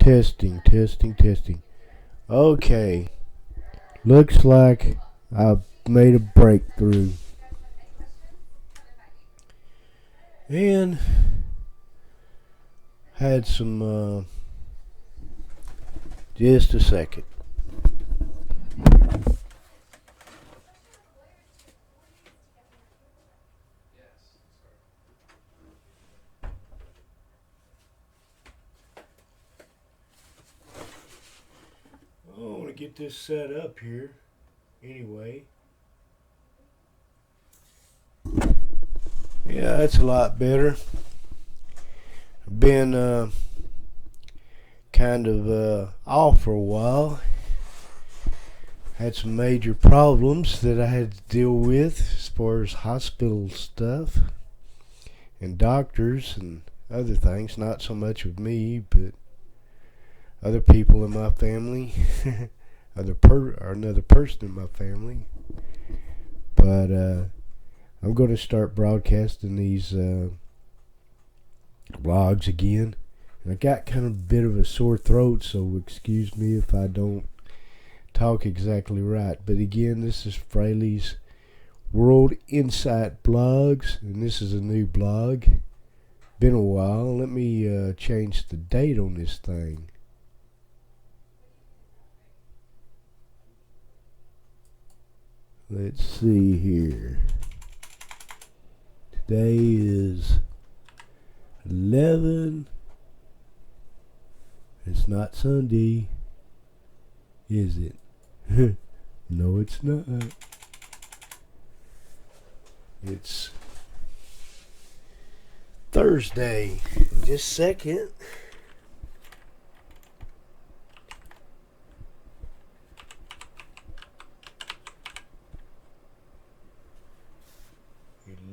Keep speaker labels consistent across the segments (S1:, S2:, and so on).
S1: Testing, testing, testing. Okay, looks like I've made a breakthrough. And had some, just a second. I want to get this set up here. Anyway. Yeah, that's a lot better. I've been kind of off for a while. Had some major problems that I had to deal with as far as hospital stuff and doctors and other things. Not so much with me, but other people in my family, or another person in my family. But I'm going to start broadcasting these vlogs again. And I got kind of a bit of a sore throat, so excuse me if I don't talk exactly right. But again, this is Fraley's World Insight Blogs, and this is a new blog. Been a while. Let me change the date on this thing. Let's see here. Today is 11. It's not Sunday, is it? No, it's not. It's Thursday. Just a second.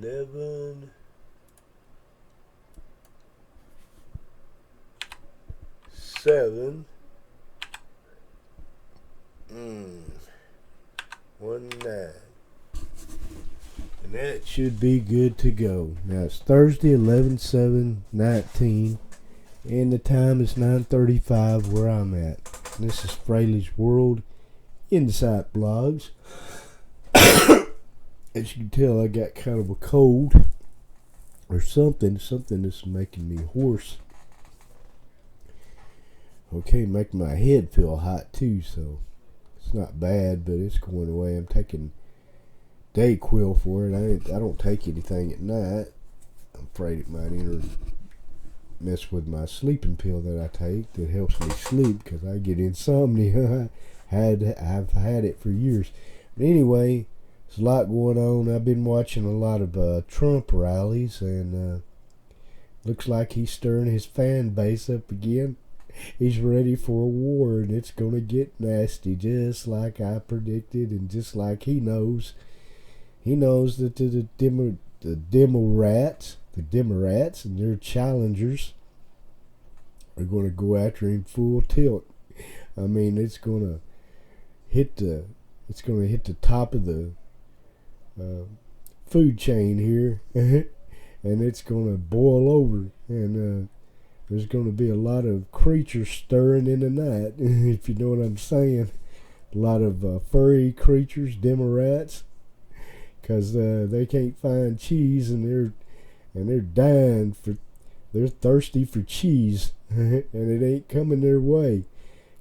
S1: Eleven. 7. 1 9. And that should be good to go. Now it's Thursday, 11/7/19, and the time is 9:35 where I'm at. And this is Fraley's World Insight Blogs. As you can tell, I got kind of a cold or something that's making me hoarse. Okay, making my head feel hot too, so it's not bad, but it's going away. I'm taking Dayquil for it. I don't take anything at night. I'm afraid it might mess with my sleeping pill that I take that helps me sleep because I get insomnia. I've had it for years. But anyway, there's a lot going on. I've been watching a lot of Trump rallies, and looks like he's stirring his fan base up again. He's ready for a war, and it's going to get nasty, just like I predicted, and just like he knows. He knows that the Democrats and their challengers are going to go after him full tilt. I mean, it's going to hit the top of the food chain here, and it's going to boil over, and there's going to be a lot of creatures stirring in the night, if you know what I'm saying. A lot of furry creatures, Democrats, because they can't find cheese, and they're dying they're thirsty for cheese, and it ain't coming their way,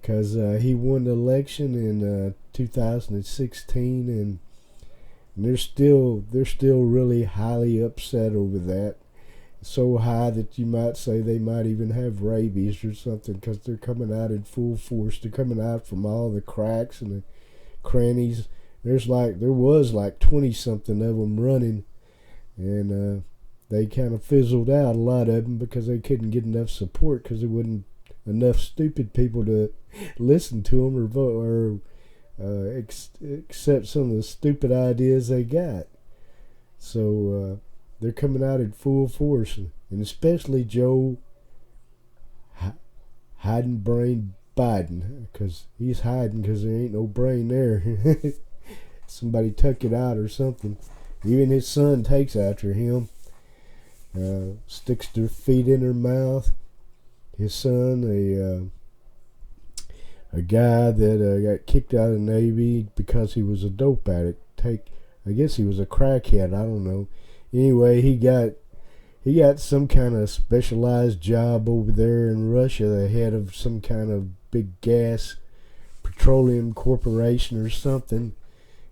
S1: because he won the election in 2016, and they're still really highly upset over that. So high that you might say they might even have rabies or something, because they're coming out in full force. They're coming out from all the cracks and the crannies. There was like 20 something of them running, and they kind of fizzled out, a lot of them, because they couldn't get enough support, because there wasn't enough stupid people to listen to them or vote or accept some of the stupid ideas they got. So they're coming out in full force, and especially Joe hiding brain Biden, because he's hiding because there ain't no brain there. Somebody took it out or something. Even his son takes after him. Sticks their feet in their mouth. His son, a guy that got kicked out of the Navy because he was a dope addict. I guess he was a crackhead. I don't know. Anyway, he got some kind of specialized job over there in Russia, the head of some kind of big gas petroleum corporation or something,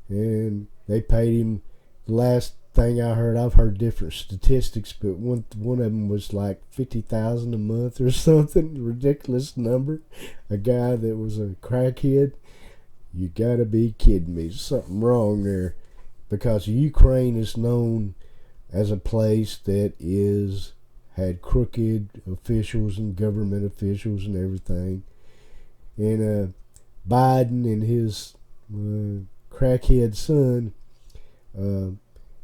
S1: and they paid him. The last thing I heard, I've heard different statistics, but one of them was like 50,000 a month or something, ridiculous number. A guy that was a crackhead. You gotta be kidding me! There's something wrong there, because Ukraine is known as a place that is had crooked officials and government officials and everything. And Biden and his crackhead son uh,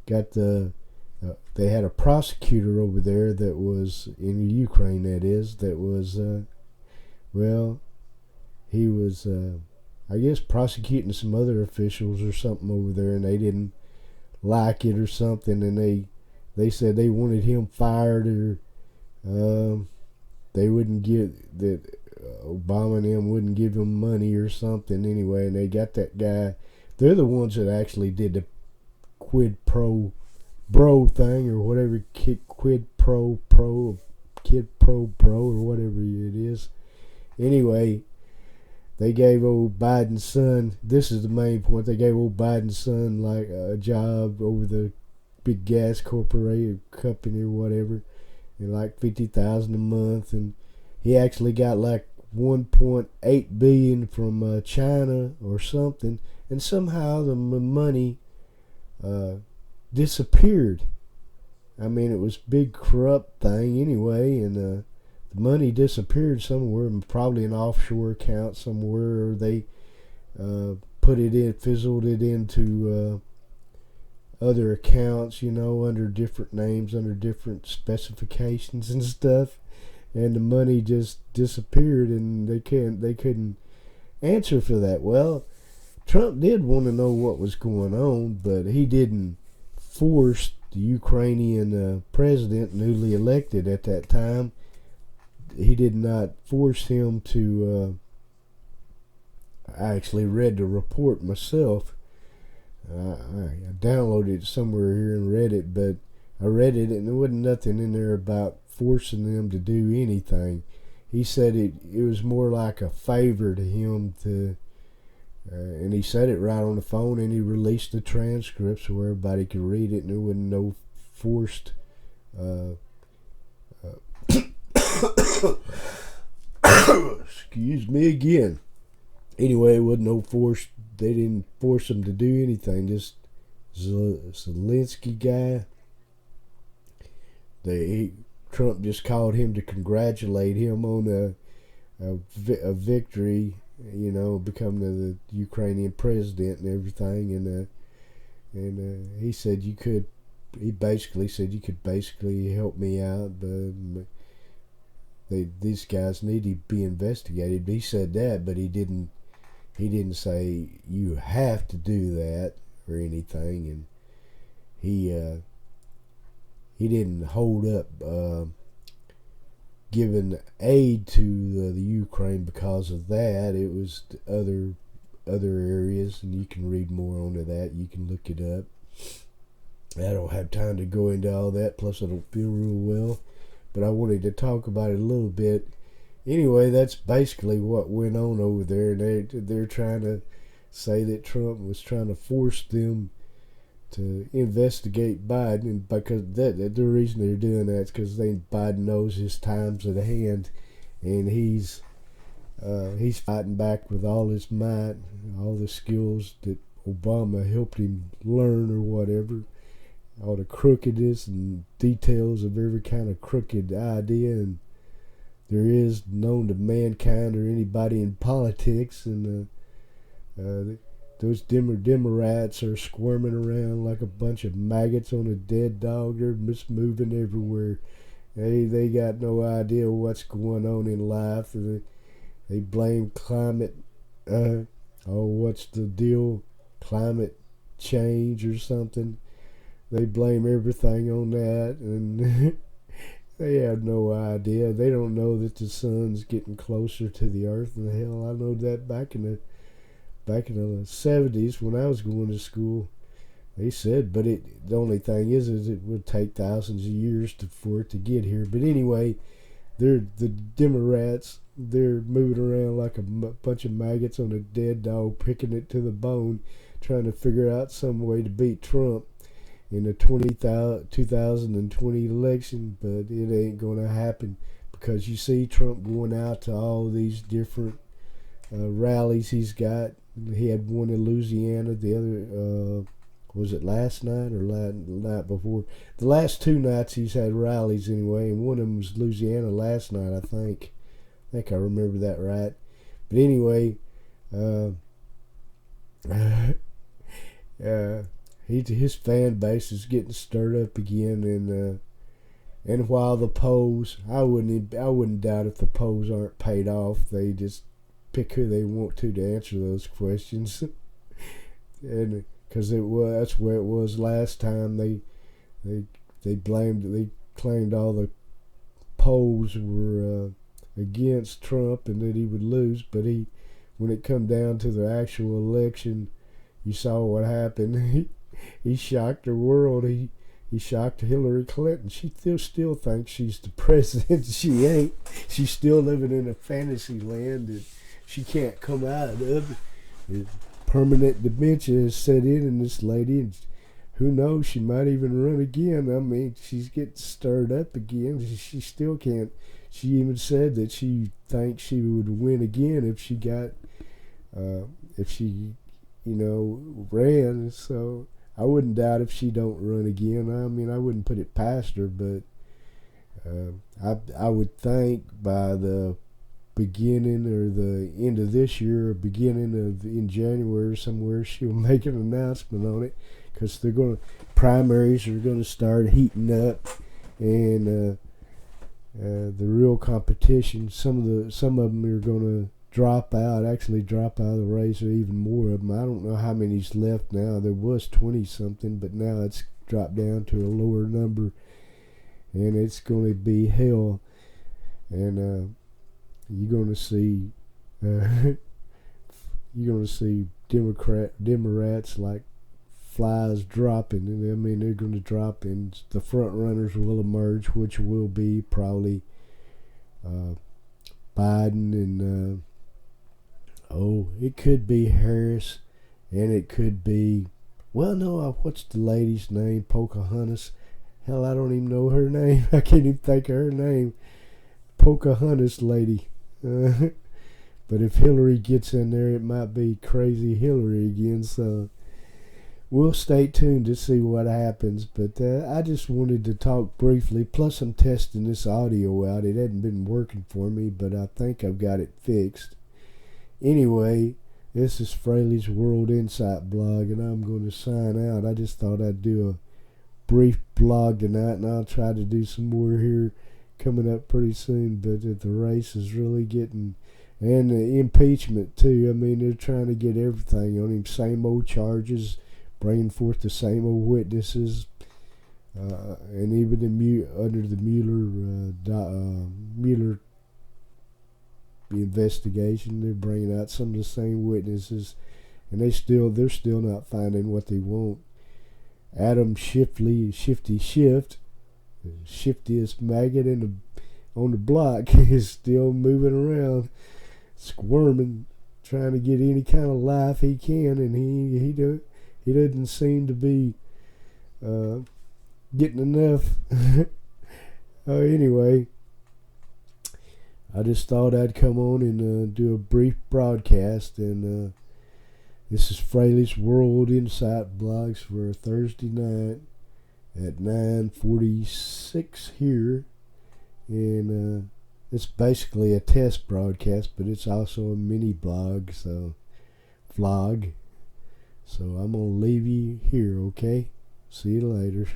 S1: got they had a prosecutor over there that was in Ukraine. That was well, he was I guess prosecuting some other officials or something over there, and they didn't like it or something, and they said they wanted him fired, or they wouldn't give that Obama and them wouldn't give him money or something anyway, and they got that guy. They're the ones that actually did the quid pro bro thing, or whatever, quid pro kid pro bro, or whatever it is. Anyway, they gave old Biden's son, this is the main point, they gave old Biden's son like a job over the big gas corporation company or whatever, and like 50,000 a month, and he actually got like 1.8 billion from China or something, and somehow the money disappeared. I mean, it was big corrupt thing anyway, and the money disappeared somewhere, probably an offshore account somewhere, or they put it in, fizzled it into other accounts, under different names, under different specifications and stuff, and the money just disappeared, and they couldn't answer for that. Well, Trump did want to know what was going on, but he didn't force the Ukrainian president, newly elected at that time. He did not force him to. I actually read the report myself. I downloaded it somewhere here and read it, but I read it and there wasn't nothing in there about forcing them to do anything. He said it was more like a favor to him to, and he said it right on the phone, and he released the transcripts so everybody could read it, and there wasn't no forced. Excuse me again. Anyway, it wasn't no force. They didn't force him to do anything. This Zelensky guy, Trump just called him to congratulate him on a victory, becoming the Ukrainian president and everything, and he said you could. He basically said you could basically help me out, but these guys need to be investigated. He said that, but he didn't say you have to do that or anything, and he didn't hold up giving aid to the Ukraine because of that. It was other areas, and you can read more onto that. You can look it up. I don't have time to go into all that, plus I don't feel real well, but I wanted to talk about it a little bit. Anyway, that's basically what went on over there. They're trying to say that Trump was trying to force them to investigate Biden, and because the reason they're doing that is because Biden knows his time's at hand, and he's fighting back with all his might, all the skills that Obama helped him learn or whatever, all the crookedness and details of every kind of crooked idea and there is known to mankind or anybody in politics, and those Democrats are squirming around like a bunch of maggots on a dead dog. They're just moving everywhere. They got no idea what's going on in life. They blame climate. What's the deal? Climate change or something. They blame everything on that, and They have no idea. They don't know that the sun's getting closer to the earth. And hell, I know that back in the 70s when I was going to school, they said. But the only thing is it would take thousands of years for it to get here. But anyway, the Democrats. They're moving around like a bunch of maggots on a dead dog, picking it to the bone, trying to figure out some way to beat Trump in the 2020 election, but it ain't going to happen because you see Trump going out to all these different rallies he's got. He had one in Louisiana, the other, was it last night or night before? The last two nights he's had rallies anyway, and one of them was Louisiana last night, I think. I think I remember that right. But anyway, his fan base is getting stirred up again, and while the polls, I wouldn't doubt if the polls aren't paid off. They just pick who they want to answer those questions, and because that's where it was last time. They claimed all the polls were against Trump and that he would lose, but when it come down to the actual election, you saw what happened. He shocked the world. He shocked Hillary Clinton. She still thinks she's the president. She ain't. She's still living in a fantasy land that she can't come out of. Permanent dementia has set in this lady, and who knows, she might even run again. I mean, she's getting stirred up again. She still can't. She even said that she thinks she would win again if she ran. So I wouldn't doubt if she don't run again. I mean, I wouldn't put it past her, but I would think by the beginning or the end of this year or beginning of in January somewhere, she'll make an announcement on it, because primaries are going to start heating up, and the real competition, some of them are going to drop out of the race, or even more of them. I don't know how many's left now. There was 20 something, but now it's dropped down to a lower number, and it's going to be hell. And you're going to see Democrats like flies dropping, and I mean they're going to drop, and the front runners will emerge, which will be probably Biden and it could be Harris, and it could be, well, no, what's the lady's name? Pocahontas. Hell, I don't even know her name. I can't even think of her name. Pocahontas lady. But if Hillary gets in there, it might be crazy Hillary again. So we'll stay tuned to see what happens. But I just wanted to talk briefly. Plus, I'm testing this audio out. It hadn't been working for me, but I think I've got it fixed. Anyway, this is Fraley's World Insight blog, and I'm going to sign out. I just thought I'd do a brief blog tonight, and I'll try to do some more here coming up pretty soon. But the race is really getting, and the impeachment too. I mean, they're trying to get everything on him. Same old charges, bringing forth the same old witnesses, and even under the Mueller investigation, they're bringing out some of the same witnesses, and they're still not finding what they want. Adam Shifty Shift, the shiftiest maggot on the block, is still moving around, squirming, trying to get any kind of life he can, and he doesn't seem to be getting enough. Anyway, I just thought I'd come on and do a brief broadcast, and this is Fraley's World Insight blogs for Thursday night at 9:46 here, and it's basically a test broadcast, but it's also a mini vlog. So I'm gonna leave you here, okay? See you later.